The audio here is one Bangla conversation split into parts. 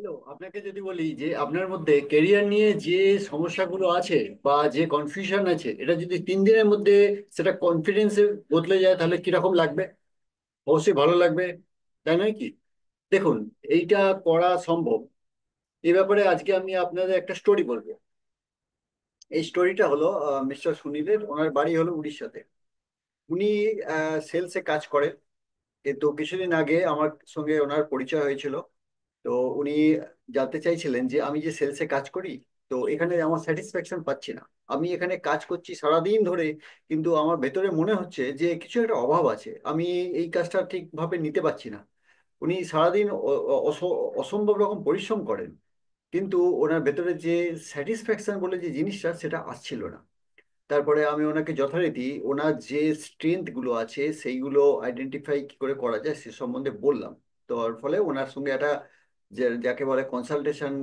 হ্যালো, আপনাকে যদি বলি যে আপনার মধ্যে কেরিয়ার নিয়ে যে সমস্যাগুলো আছে বা যে কনফিউশন আছে, এটা যদি 3 দিনের মধ্যে সেটা কনফিডেন্সে বদলে যায় তাহলে কিরকম লাগবে? অবশ্যই ভালো লাগবে, তাই নয় কি? দেখুন, এইটা করা সম্ভব। এই ব্যাপারে আজকে আমি আপনাদের একটা স্টোরি বলবো। এই স্টোরিটা হলো মিস্টার সুনীলের। ওনার বাড়ি হলো উড়িষ্যাতে। উনি সেলসে কাজ করেন। কিন্তু কিছুদিন আগে আমার সঙ্গে ওনার পরিচয় হয়েছিল। তো উনি জানতে চাইছিলেন যে আমি যে সেলসে কাজ করি, তো এখানে আমার স্যাটিসফ্যাকশন পাচ্ছি না। আমি এখানে কাজ করছি সারাদিন ধরে, কিন্তু আমার ভেতরে মনে হচ্ছে যে কিছু একটা অভাব আছে, আমি এই কাজটা ঠিকভাবে নিতে পারছি না। উনি সারাদিন অসম্ভব রকম পরিশ্রম করেন, কিন্তু ওনার ভেতরে যে স্যাটিসফ্যাকশন বলে যে জিনিসটা, সেটা আসছিল না। তারপরে আমি ওনাকে যথারীতি ওনার যে স্ট্রেংথ গুলো আছে সেইগুলো আইডেন্টিফাই কি করে করা যায় সে সম্বন্ধে বললাম। তো ওর ফলে ওনার সঙ্গে একটা যাকে বলে কনসালটেশন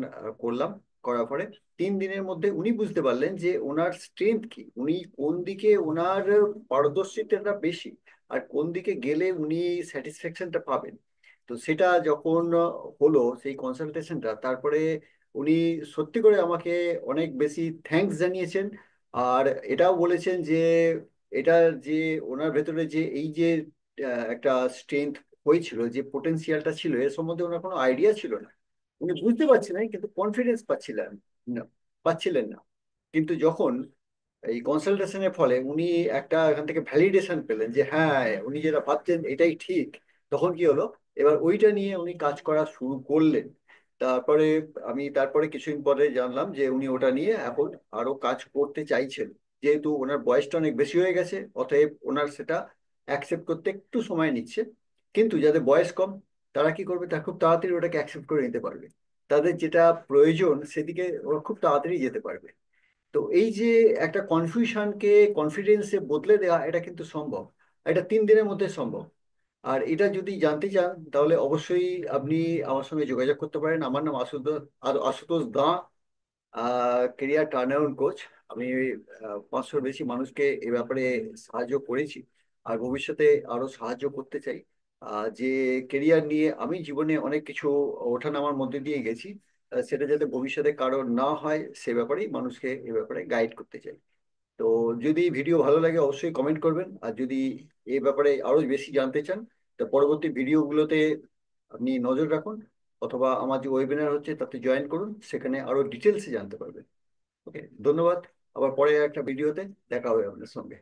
করলাম। করার পরে 3 দিনের মধ্যে উনি বুঝতে পারলেন যে ওনার স্ট্রেংথ কি, উনি কোন দিকে ওনার পারদর্শিতাটা বেশি, আর কোন দিকে গেলে উনি স্যাটিসফ্যাকশনটা পাবেন। তো সেটা যখন হলো সেই কনসালটেশনটা, তারপরে উনি সত্যি করে আমাকে অনেক বেশি থ্যাঙ্কস জানিয়েছেন। আর এটাও বলেছেন যে এটা যে ওনার ভেতরে যে এই যে একটা স্ট্রেংথ হয়েছিল, যে পোটেনশিয়ালটা ছিল, এর সম্বন্ধে ওনার কোনো আইডিয়া ছিল না। উনি বুঝতে পারছিলেন কিন্তু কনফিডেন্স না পাচ্ছিলেন না। কিন্তু যখন এই কনসালটেশনের ফলে উনি একটা এখান থেকে ভ্যালিডেশন পেলেন যে হ্যাঁ, উনি যেটা ভাবছেন এটাই ঠিক, তখন কি হলো, এবার ওইটা নিয়ে উনি কাজ করা শুরু করলেন। তারপরে তারপরে কিছুদিন পরে জানলাম যে উনি ওটা নিয়ে এখন আরো কাজ করতে চাইছেন। যেহেতু ওনার বয়সটা অনেক বেশি হয়ে গেছে, অতএব ওনার সেটা অ্যাকসেপ্ট করতে একটু সময় নিচ্ছে। কিন্তু যাদের বয়স কম, তারা কি করবে, তারা খুব তাড়াতাড়ি ওটাকে অ্যাকসেপ্ট করে নিতে পারবে। তাদের যেটা প্রয়োজন সেদিকে ওরা খুব তাড়াতাড়ি যেতে পারবে। তো এই যে একটা কনফিউশনকে কনফিডেন্সে বদলে দেওয়া, এটা কিন্তু সম্ভব। এটা 3 দিনের মধ্যে সম্ভব। আর এটা যদি জানতে চান তাহলে অবশ্যই আপনি আমার সঙ্গে যোগাযোগ করতে পারেন। আমার নাম আশুতোষ, আশুতোষ দাঁ, কেরিয়ার টার্নারাউন্ড কোচ। আমি 500-র বেশি মানুষকে এ ব্যাপারে সাহায্য করেছি, আর ভবিষ্যতে আরো সাহায্য করতে চাই। যে কেরিয়ার নিয়ে আমি জীবনে অনেক কিছু ওঠানামার মধ্যে দিয়ে গেছি, সেটা যাতে ভবিষ্যতে কারোর না হয় সে ব্যাপারেই মানুষকে এ ব্যাপারে গাইড করতে চাই। তো যদি ভিডিও ভালো লাগে অবশ্যই কমেন্ট করবেন, আর যদি এই ব্যাপারে আরো বেশি জানতে চান তো পরবর্তী ভিডিওগুলোতে আপনি নজর রাখুন, অথবা আমার যে ওয়েবিনার হচ্ছে তাতে জয়েন করুন, সেখানে আরো ডিটেলসে জানতে পারবেন। ওকে, ধন্যবাদ। আবার পরে একটা ভিডিওতে দেখা হবে আপনার সঙ্গে।